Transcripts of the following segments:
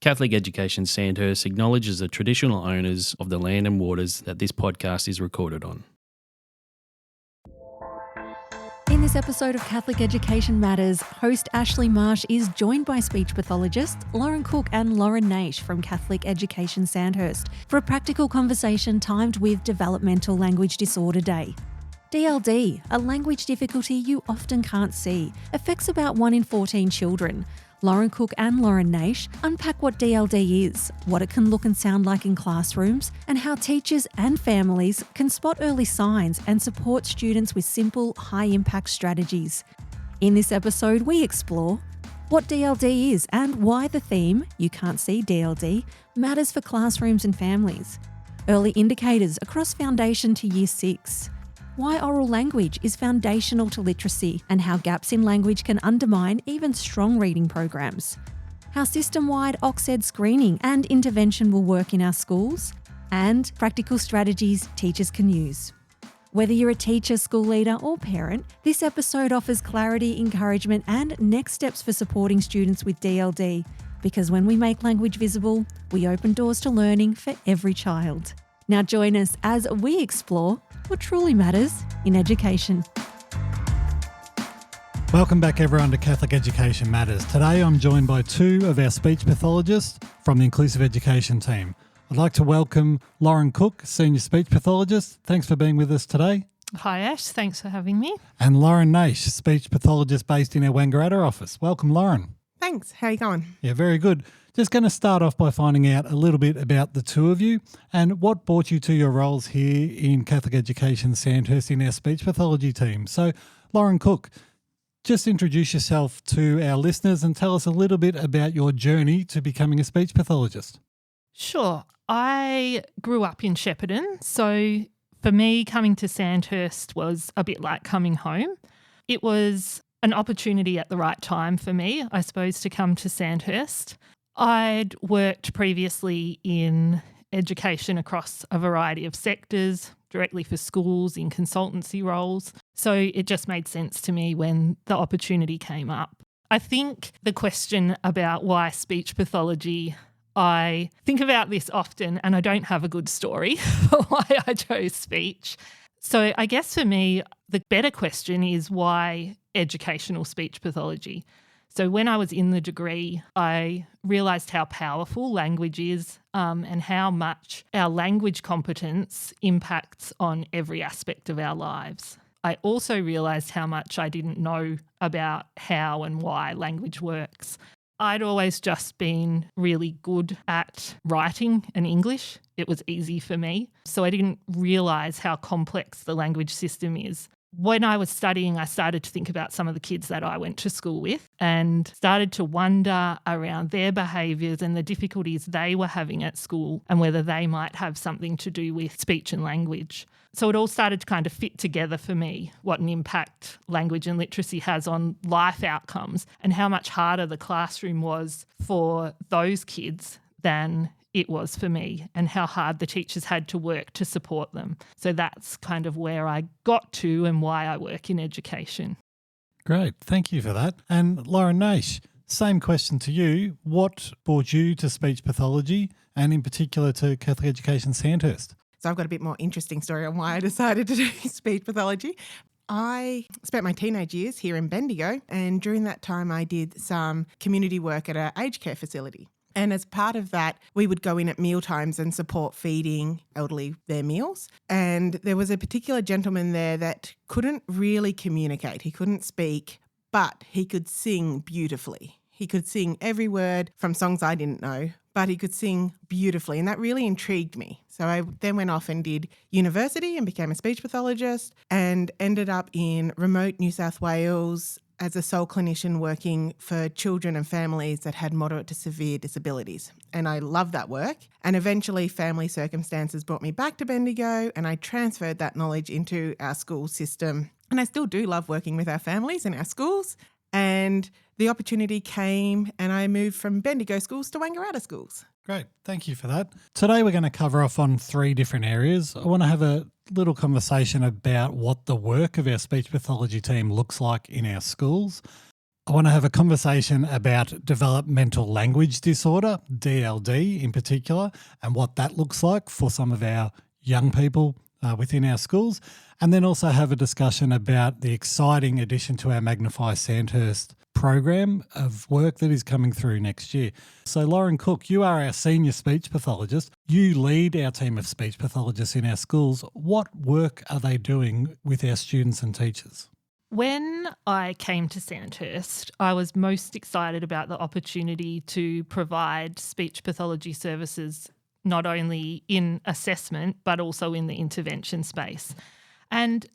Catholic Education Sandhurst acknowledges the traditional owners of the land and waters that this podcast is recorded on. In this episode of Catholic Education Matters, host Ashley Marsh is joined by speech pathologists Lauren Cook and Lauren Naish from Catholic Education Sandhurst for a practical conversation timed with Developmental Language Disorder Day. DLD, a language difficulty you often can't see, affects about 1 in 14 children. Lauren Cook and Lauren Naish unpack what DLD is, what it can look and sound like in classrooms, and how teachers and families can spot early signs and support students with simple, high-impact strategies. In this episode, we explore what DLD is and why the theme, You Can't See DLD, matters for classrooms and families. Early indicators across foundation to Year 6. Why oral language is foundational to literacy and how gaps in language can undermine even strong reading programs. How system-wide OXED screening and intervention will work in our schools, and practical strategies teachers can use. Whether you're a teacher, school leader or parent, this episode offers clarity, encouragement and next steps for supporting students with DLD, because when we make language visible, we open doors to learning for every child. Now join us as we explore what truly matters in education. Welcome back everyone to Catholic Education Matters. Today I'm joined by two of our speech pathologists from the Inclusive Education team. I'd like to welcome Lauren Cook, Senior Speech Pathologist. Thanks for being with us today. Hi Ash, thanks for having me. And Lauren Naish, Speech Pathologist based in our Wangaratta office. Welcome Lauren. Thanks. How are you going? Yeah, very good. Just going to start off by finding out a little bit about the two of you and what brought you to your roles here in Catholic Education Sandhurst in our speech pathology team. So, Lauren Cook, just introduce yourself to our listeners and tell us a little bit about your journey to becoming a speech pathologist. Sure. I grew up in Shepparton, so for me, coming to Sandhurst was a bit like coming home. It was an opportunity at the right time for me, I suppose, to come to Sandhurst. I'd worked previously in education across a variety of sectors, directly for schools, in consultancy roles. So it just made sense to me when the opportunity came up. I think the question about why speech pathology, I think about this often and I don't have a good story for why I chose speech. So I guess for me, the better question is why educational speech pathology? So when I was in the degree, I realised how powerful language is and how much our language competence impacts on every aspect of our lives. I also realised how much I didn't know about how and why language works. I'd always just been really good at writing and English. It was easy for me. So I didn't realise how complex the language system is. When I was studying, I started to think about some of the kids that I went to school with and started to wonder around their behaviours and the difficulties they were having at school and whether they might have something to do with speech and language. So it all started to kind of fit together for me, what an impact language and literacy has on life outcomes and how much harder the classroom was for those kids than it was for me and how hard the teachers had to work to support them. So that's kind of where I got to and why I work in education. Great, thank you for that. And Lauren Naish, same question to you. What brought you to speech pathology and in particular to Catholic Education Sandhurst? So I've got a bit more interesting story on why I decided to do speech pathology. I spent my teenage years here in Bendigo, and during that time I did some community work at an aged care facility. And as part of that, we would go in at meal times and support feeding elderly their meals. And there was a particular gentleman there that couldn't really communicate. He couldn't speak, but he could sing beautifully. He could sing every word from songs I didn't know, but he could sing beautifully. And that really intrigued me. So I then went off and did university and became a speech pathologist and ended up in remote New South Wales as a sole clinician working for children and families that had moderate to severe disabilities. And I loved that work. And eventually family circumstances brought me back to Bendigo and I transferred that knowledge into our school system. And I still do love working with our families and our schools. And the opportunity came and I moved from Bendigo schools to Wangaratta schools. Great, thank you for that. Today we're going to cover off on 3 different areas. I want to have a little conversation about what the work of our speech pathology team looks like in our schools. I want to have a conversation about developmental language disorder, DLD in particular, and what that looks like for some of our young people within our schools, and then also have a discussion about the exciting addition to our Magnify Sandhurst program of work that is coming through next year. So Lauren Cook, you are our senior speech pathologist. You lead our team of speech pathologists in our schools. What work are they doing with our students and teachers? When I came to Sandhurst, I was most excited about the opportunity to provide speech pathology services not only in assessment but also in the intervention space. And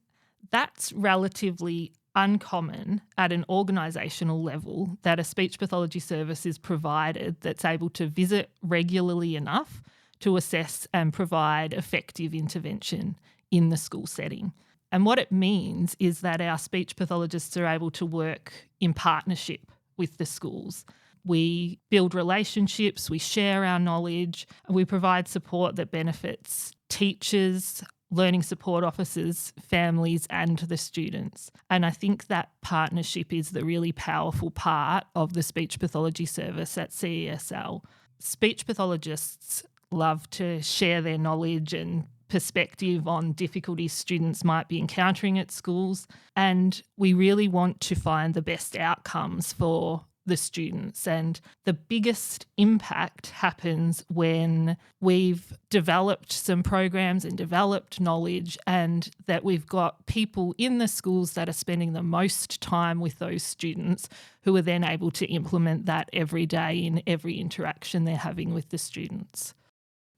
that's relatively uncommon at an organisational level, that a speech pathology service is provided that's able to visit regularly enough to assess and provide effective intervention in the school setting. And what it means is that our speech pathologists are able to work in partnership with the schools. We build relationships, we share our knowledge, we provide support that benefits teachers, learning support officers, families and the students. And I think that partnership is the really powerful part of the speech pathology service at CESL. Speech pathologists love to share their knowledge and perspective on difficulties students might be encountering at schools, and we really want to find the best outcomes for the students. And the biggest impact happens when we've developed some programs and developed knowledge, and that we've got people in the schools that are spending the most time with those students who are then able to implement that every day in every interaction they're having with the students.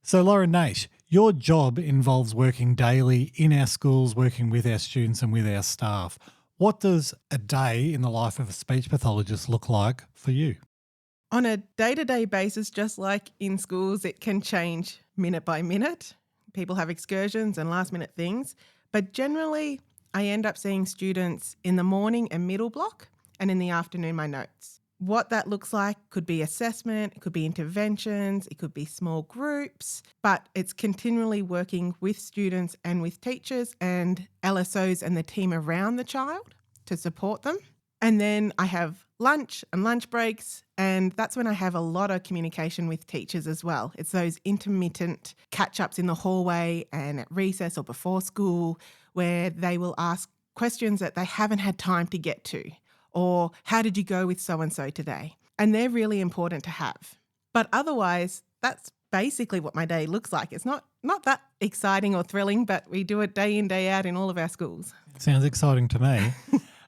So Lauren Naish, your job involves working daily in our schools, working with our students and with our staff. What does a day in the life of a speech pathologist look like for you? On a day-to-day basis, just like in schools, it can change minute by minute. People have excursions and last-minute things. But generally, I end up seeing students in the morning and middle block, and in the afternoon, my notes. What that looks like could be assessment, it could be interventions, it could be small groups, but it's continually working with students and with teachers and LSOs and the team around the child to support them. And then I have lunch and lunch breaks, and that's when I have a lot of communication with teachers as well. It's those intermittent catch-ups in the hallway and at recess or before school where they will ask questions that they haven't had time to get to. Or how did you go with so-and-so today? And they're really important to have. But otherwise, that's basically what my day looks like. It's not that exciting or thrilling, but we do it day in, day out in all of our schools. Sounds exciting to me.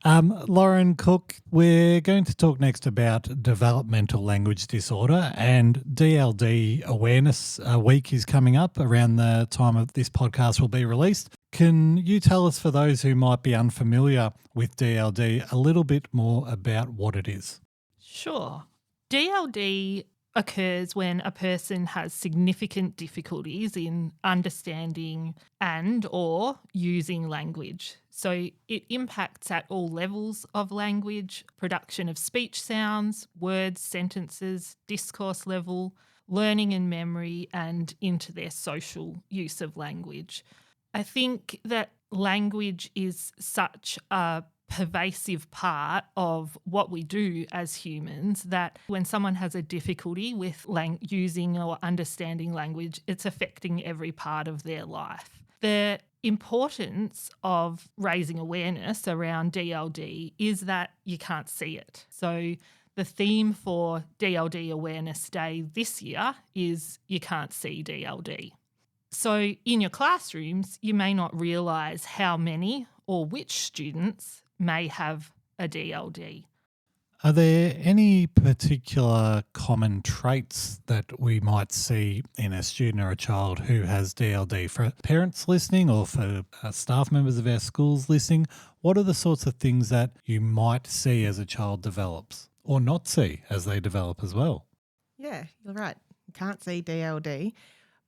Lauren Cook, we're going to talk next about developmental language disorder, and DLD Awareness Week is coming up around the time of this podcast will be released. Can you tell us, for those who might be unfamiliar with DLD, a little bit more about what it is? Sure. DLD occurs when a person has significant difficulties in understanding and or using language. So it impacts at all levels of language: production of speech sounds, words, sentences, discourse level, learning and memory, and into their social use of language. I think that language is such a pervasive part of what we do as humans that when someone has a difficulty with using or understanding language, it's affecting every part of their life. The importance of raising awareness around DLD is that you can't see it. So the theme for DLD Awareness Day this year is You Can't See DLD. So in your classrooms, you may not realise how many or which students may have a DLD. Are there any particular common traits that we might see in a student or a child who has DLD? For parents listening or for staff members of our schools listening, what are the sorts of things that you might see as a child develops, or not see as they develop as well? Yeah, you're right. You can't see DLD,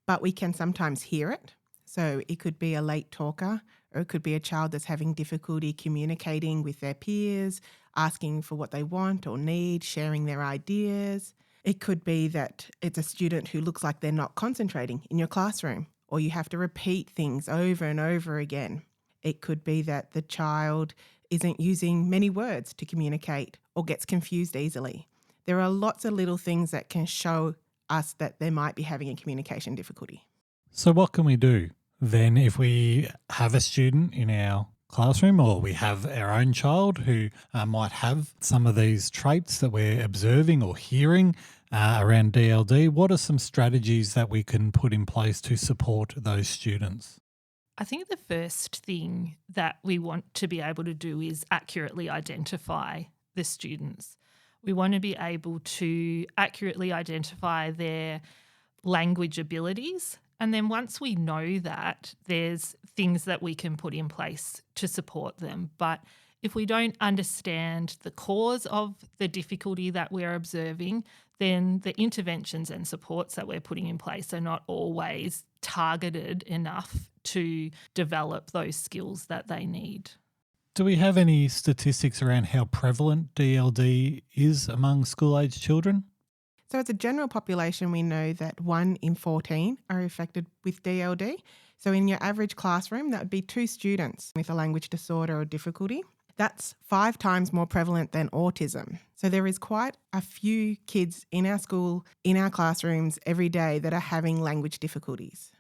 but we can sometimes hear it. So it could be a late talker, or it could be a child that's having difficulty communicating with their peers, asking for what they want or need, sharing their ideas. It could be that it's a student who looks like they're not concentrating in your classroom, or you have to repeat things over and over again. It could be that the child isn't using many words to communicate or gets confused easily. There are lots of little things that can show us that they might be having a communication difficulty. So what can we do then if we have a student in our classroom or we have our own child who might have some of these traits that we're observing or hearing around DLD? What are some strategies that we can put in place to support those students? I think the first thing that we want to be able to do is accurately identify the students. We want to be able to accurately identify their language abilities. And then once we know that, there's things that we can put in place to support them. But if we don't understand the cause of the difficulty that we're observing, then the interventions and supports that we're putting in place are not always targeted enough to develop those skills that they need. Do we have any statistics around how prevalent DLD is among school-age children? So as a general population, we know that 1 in 14 are affected with DLD. So in your average classroom, that would be 2 students with a language disorder or difficulty. That's 5 times more prevalent than autism. So there is quite a few kids in our school, in our classrooms every day that are having language difficulties.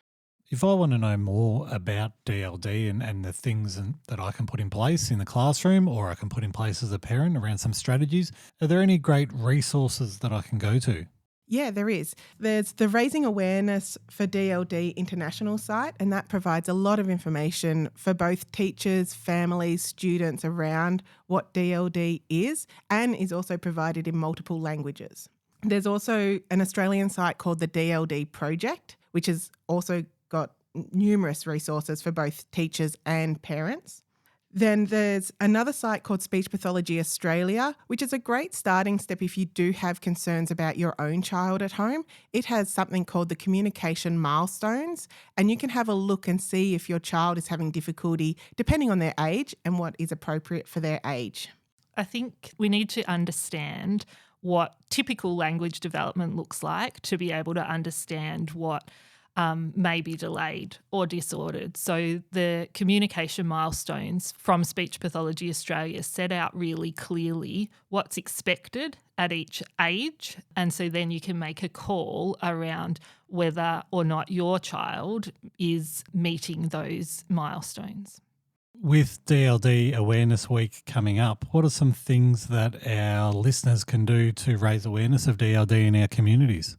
If I want to know more about DLD and the things that I can put in place in the classroom or I can put in place as a parent around some strategies, are there any great resources that I can go to? Yeah, there is. There's the Raising Awareness for DLD International site, and that provides a lot of information for both teachers, families, students around what DLD is, and is also provided in multiple languages. There's also an Australian site called the DLD Project, which has also got numerous resources for both teachers and parents. Then there's another site called Speech Pathology Australia, which is a great starting step if you do have concerns about your own child at home. It has something called the communication milestones, and you can have a look and see if your child is having difficulty depending on their age and what is appropriate for their age. I think we need to understand what typical language development looks like to be able to understand what may be delayed or disordered. So the communication milestones from Speech Pathology Australia set out really clearly what's expected at each age. And so then you can make a call around whether or not your child is meeting those milestones. With DLD Awareness Week coming up, what are some things that our listeners can do to raise awareness of DLD in our communities?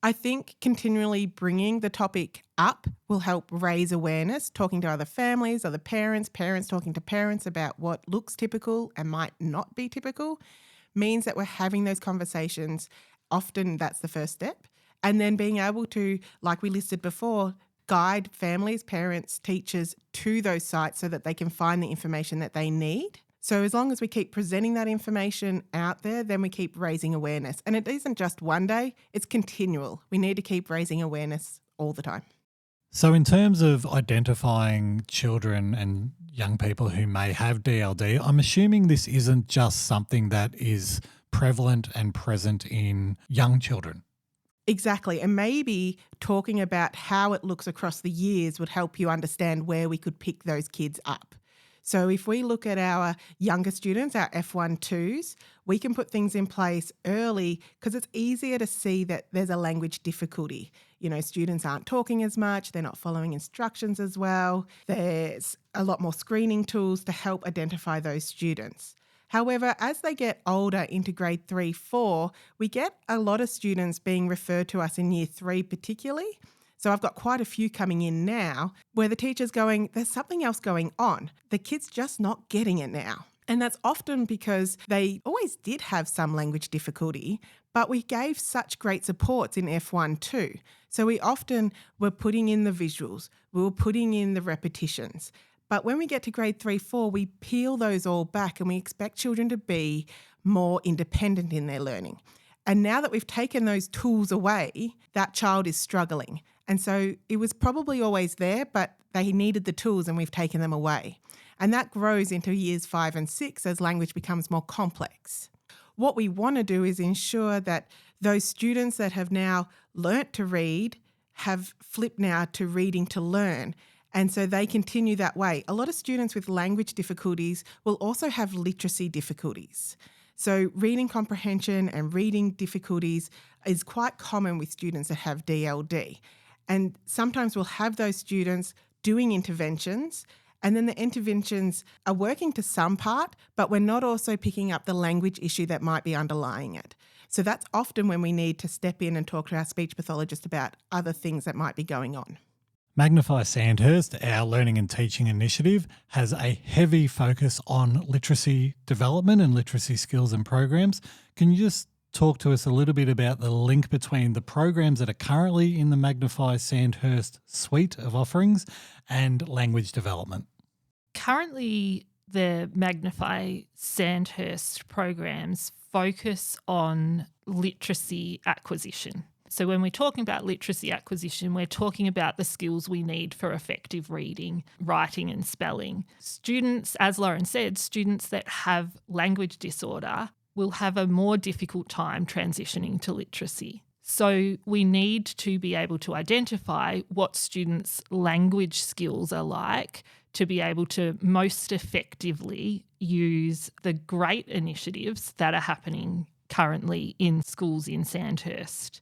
I think continually bringing the topic up will help raise awareness, talking to other families, other parents talking to parents about what looks typical and might not be typical, means that we're having those conversations. Often that's the first step. And then being able to, like we listed before, guide families, parents, teachers to those sites so that they can find the information that they need. So as long as we keep presenting that information out there, then we keep raising awareness. And it isn't just one day, it's continual. We need to keep raising awareness all the time. So in terms of identifying children and young people who may have DLD, I'm assuming this isn't just something that is prevalent and present in young children. Exactly. And maybe talking about how it looks across the years would help you understand where we could pick those kids up. So if we look at our younger students, our F1-2s, we can put things in place early because it's easier to see that there's a language difficulty. You know, students aren't talking as much, they're not following instructions as well. There's a lot more screening tools to help identify those students. However, as they get older into grade 3, 4, we get a lot of students being referred to us in year 3 particularly. So I've got quite a few coming in now where the teacher's going, there's something else going on. The kid's just not getting it now. And that's often because they always did have some language difficulty, but we gave such great supports in F1-2. So we often were putting in the visuals, we were putting in the repetitions. But when we get to grade 3, 4, we peel those all back and we expect children to be more independent in their learning. And now that we've taken those tools away, that child is struggling. And so it was probably always there, but they needed the tools and we've taken them away. And that grows into years 5 and 6 as language becomes more complex. What we want to do is ensure that those students that have now learnt to read have flipped now to reading to learn. And so they continue that way. A lot of students with language difficulties will also have literacy difficulties. So reading comprehension and reading difficulties is quite common with students that have DLD. And sometimes we'll have those students doing interventions, and then the interventions are working to some part, but we're not also picking up the language issue that might be underlying it. So that's often when we need to step in and talk to our speech pathologist about other things that might be going on. Magnify Sandhurst, our learning and teaching initiative, has a heavy focus on literacy development and literacy skills and programs. Can you just talk to us a little bit about the link between the programs that are currently in the Magnify Sandhurst suite of offerings and language development? Currently, the Magnify Sandhurst programs focus on literacy acquisition. So when we're talking about literacy acquisition, we're talking about the skills we need for effective reading, writing and spelling. Students, as Lauren said, students that have language disorder will have a more difficult time transitioning to literacy. So we need to be able to identify what students' language skills are like to be able to most effectively use the great initiatives that are happening currently in schools in Sandhurst.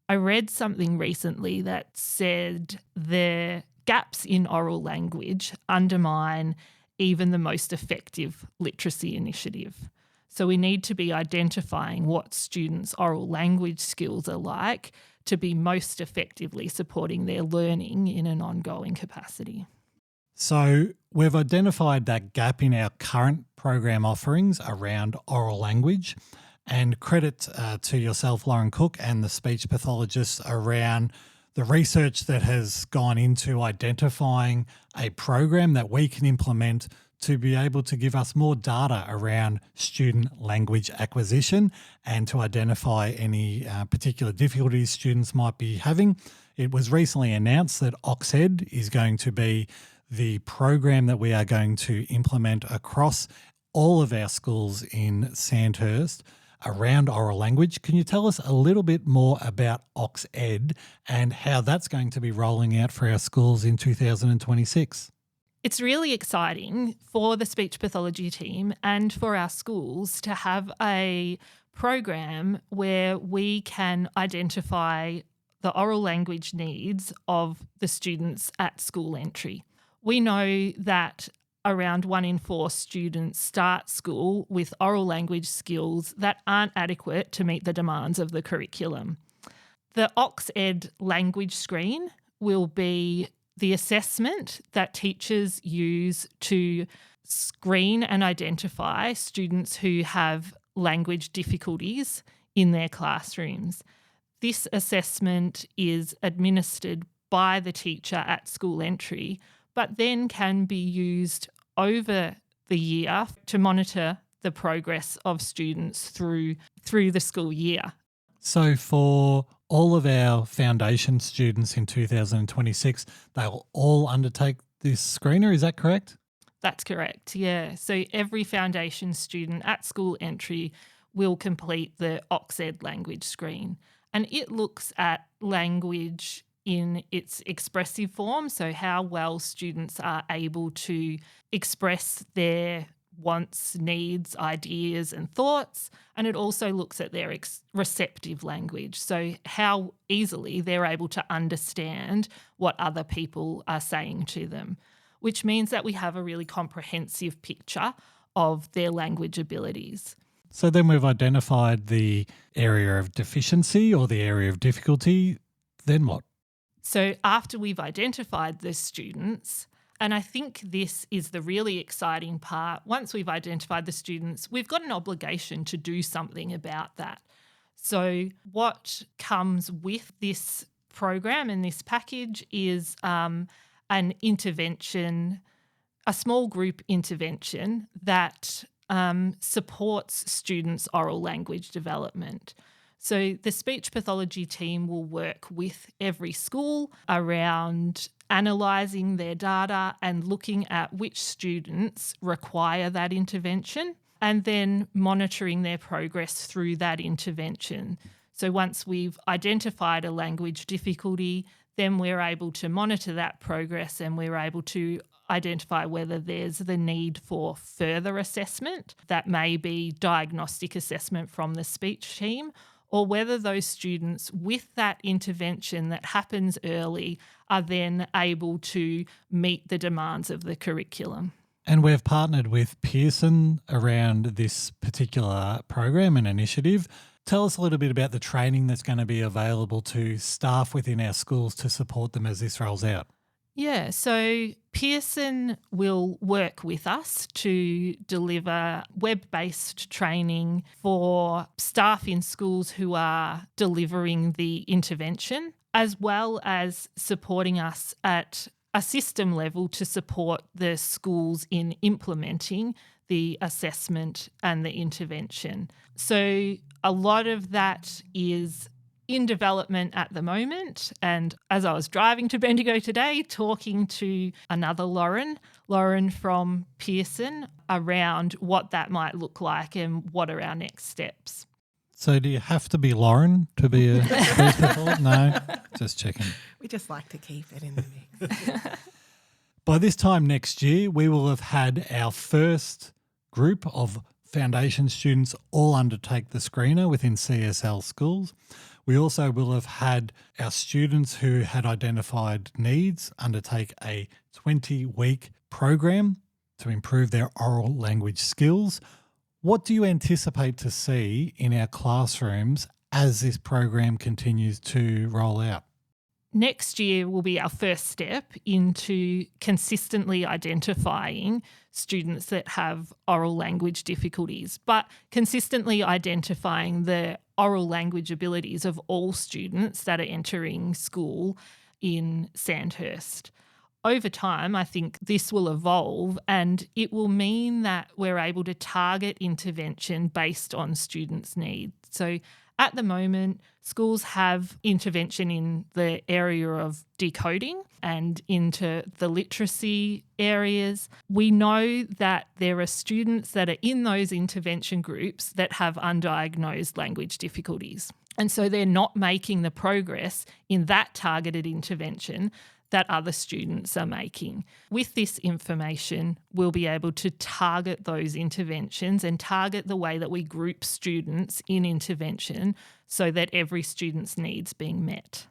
I read something recently that said the gaps in oral language undermine even the most effective literacy initiative. So we need to be identifying what students' oral language skills are like to be most effectively supporting their learning in an ongoing capacity. So we've identified that gap in our current program offerings around oral language, and credit to yourself, Lauren Cook, and the speech pathologists around the research that has gone into identifying a program that we can implement to be able to give us more data around student language acquisition and to identify any particular difficulties students might be having. It was recently announced that OXED is going to be the program that we are going to implement across all of our schools in Sandhurst around oral language. Can you tell us a little bit more about OXED and how that's going to be rolling out for our schools in 2026? It's really exciting for the speech pathology team and for our schools to have a program where we can identify the oral language needs of the students at school entry. We know that around 1 in 4 students start school with oral language skills that aren't adequate to meet the demands of the curriculum. The OXED language screen will be the assessment that teachers use to screen and identify students who have language difficulties in their classrooms. This assessment is administered by the teacher at school entry, but then can be used over the year to monitor the progress of students through the school year. So for all of our foundation students in 2026, they will all undertake this screener, is that correct? That's correct, yeah. So every foundation student at school entry will complete the OXED language screen, and it looks at language in its expressive form, so how well students are able to express their wants, needs, ideas and thoughts, and it also looks at their receptive language, so how easily they're able to understand what other people are saying to them, which means that we have a really comprehensive picture of their language abilities. So then we've identified the area of deficiency or the area of difficulty, then what? So after we've identified the students, and I think this is the really exciting part, once we've identified the students, we've got an obligation to do something about that. So what comes with this program and this package is an intervention, a small group intervention that supports students' oral language development. So the speech pathology team will work with every school around analysing their data and looking at which students require that intervention and then monitoring their progress through that intervention. So once we've identified a language difficulty, then we're able to monitor that progress and we're able to identify whether there's the need for further assessment. That may be diagnostic assessment from the speech team, or whether those students with that intervention that happens early are then able to meet the demands of the curriculum. And we've partnered with Pearson around this particular program and initiative. Tell us a little bit about the training that's going to be available to staff within our schools to support them as this rolls out. Yeah, so Pearson will work with us to deliver web-based training for staff in schools who are delivering the intervention, as well as supporting us at a system level to support the schools in implementing the assessment and the intervention. So a lot of that is in development at the moment. And as I was driving to Bendigo today, talking to another Lauren from Pearson around what that might look like and what are our next steps. So do you have to be Lauren to be a speech pathologist? No, just checking. We just like to keep it in the mix. By this time next year, we will have had our first group of foundation students all undertake the screener within CSL schools. We also will have had our students who had identified needs undertake a 20-week program to improve their oral language skills. What do you anticipate to see in our classrooms as this program continues to roll out? Next year will be our first step into consistently identifying students that have oral language difficulties, but consistently identifying the oral language abilities of all students that are entering school in Sandhurst. Over time, I think this will evolve and it will mean that we're able to target intervention based on students' needs. So at the moment, schools have intervention in the area of decoding and into the literacy areas. We know that there are students that are in those intervention groups that have undiagnosed language difficulties. And so they're not making the progress in that targeted intervention that other students are making. With this information, we'll be able to target those interventions and target the way that we group students in intervention so that every student's needs being met.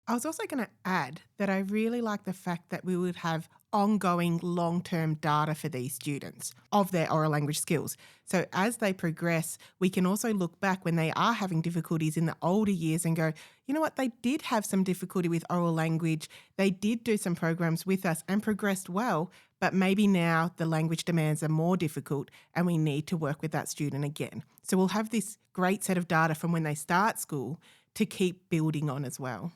I was also going to add that I really like the fact that we would have ongoing long-term data for these students of their oral language skills. So as they progress, we can also look back when they are having difficulties in the older years and go, you know what, they did have some difficulty with oral language. They did do some programs with us and progressed well, but maybe now the language demands are more difficult and we need to work with that student again. So we'll have this great set of data from when they start school to keep building on as well.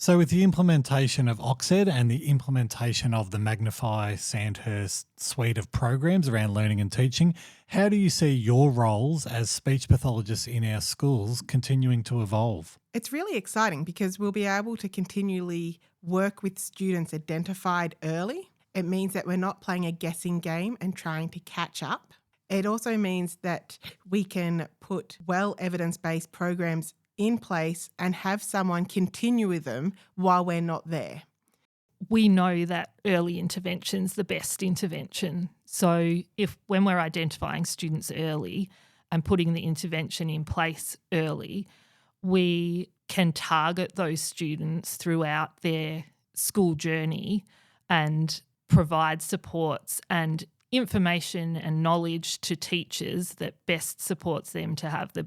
So with the implementation of OXED and the implementation of the Magnify Sandhurst suite of programs around learning and teaching, how do you see your roles as speech pathologists in our schools continuing to evolve? It's really exciting because we'll be able to continually work with students identified early. It means that we're not playing a guessing game and trying to catch up. It also means that we can put well evidence-based programs in place and have someone continue with them while we're not there. We know that early intervention's the best intervention. So when we're identifying students early and putting the intervention in place early, we can target those students throughout their school journey and provide supports and information and knowledge to teachers that best supports them to have the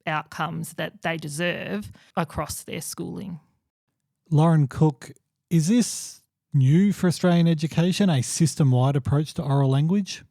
outcomes that they deserve across their schooling. Lauren Cook, is this new for Australian education, a system-wide approach to oral language?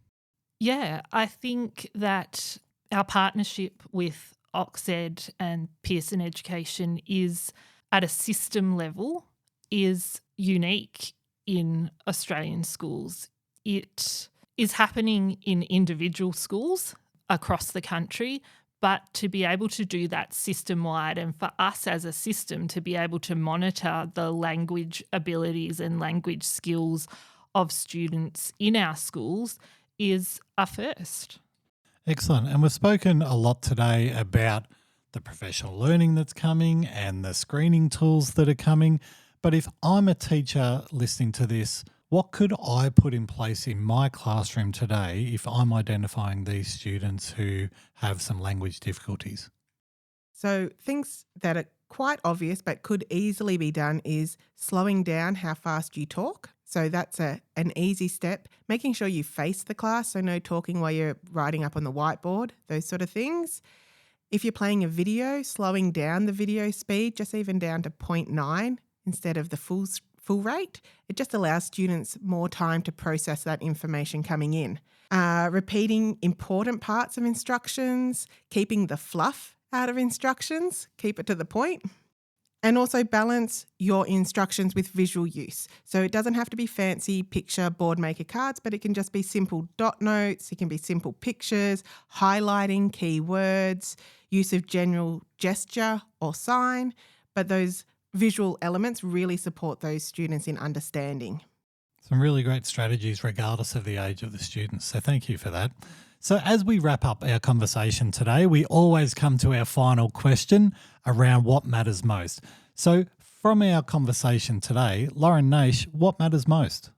Yeah, I think that our partnership with OXED and Pearson Education is at a system level is unique in Australian schools. It is happening in individual schools across the country, but to be able to do that system-wide and for us as a system to be able to monitor the language abilities and language skills of students in our schools is a first. Excellent. And we've spoken a lot today about the professional learning that's coming and the screening tools that are coming. But if I'm a teacher listening to this, what could I put in place in my classroom today if I'm identifying these students who have some language difficulties? So things that are quite obvious but could easily be done is slowing down how fast you talk. So that's an easy step. Making sure you face the class, so no talking while you're writing up on the whiteboard, those sort of things. If you're playing a video, slowing down the video speed, just even down to 0.9 instead of the full rate. It just allows students more time to process that information coming in. Repeating important parts of instructions, keeping the fluff out of instructions, keep it to the point. And also balance your instructions with visual use. So it doesn't have to be fancy picture board maker cards, but it can just be simple dot notes. It can be simple pictures, highlighting key words, use of general gesture or sign. But those visual elements really support those students in understanding. Some really great strategies regardless of the age of the students. So thank you for that. So as we wrap up our conversation today, we always come to our final question around what matters most. So from our conversation today, Lauren Naish, what matters most?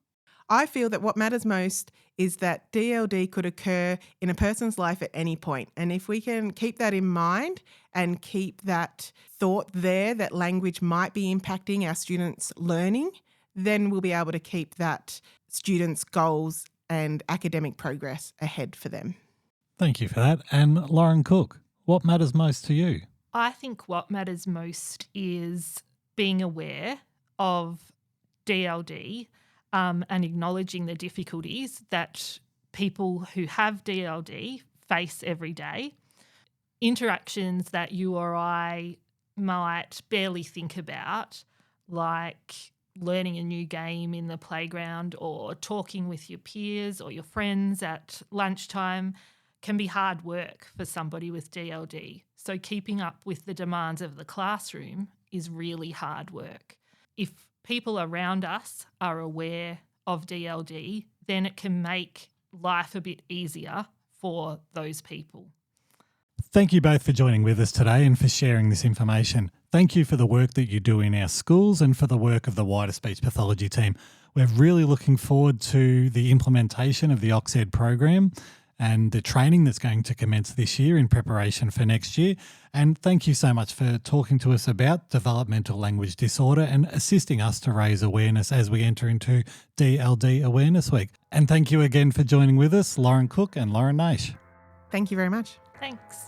I feel that what matters most is that DLD could occur in a person's life at any point. And if we can keep that in mind and keep that thought there that language might be impacting our students' learning, then we'll be able to keep that students' goals and academic progress ahead for them. Thank you for that. And Lauren Cook, what matters most to you? I think what matters most is being aware of DLD and acknowledging the difficulties that people who have DLD face every day. Interactions that you or I might barely think about, like learning a new game in the playground or talking with your peers or your friends at lunchtime, can be hard work for somebody with DLD. So keeping up with the demands of the classroom is really hard work. If people around us are aware of DLD, then it can make life a bit easier for those people. Thank you both for joining with us today and for sharing this information. Thank you for the work that you do in our schools and for the work of the wider speech pathology team. We're really looking forward to the implementation of the OXED program and the training that's going to commence this year in preparation for next year. And thank you so much for talking to us about developmental language disorder and assisting us to raise awareness as we enter into DLD Awareness Week. And thank you again for joining with us, Lauren Cook and Lauren Naish. Thank you very much. Thanks.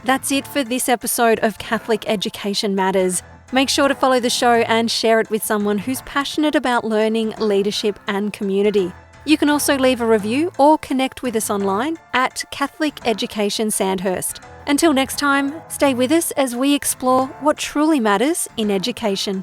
That's it for this episode of Catholic Education Matters. Make sure to follow the show and share it with someone who's passionate about learning, leadership and community. You can also leave a review or connect with us online at Catholic Education Sandhurst. Until next time, stay with us as we explore what truly matters in education.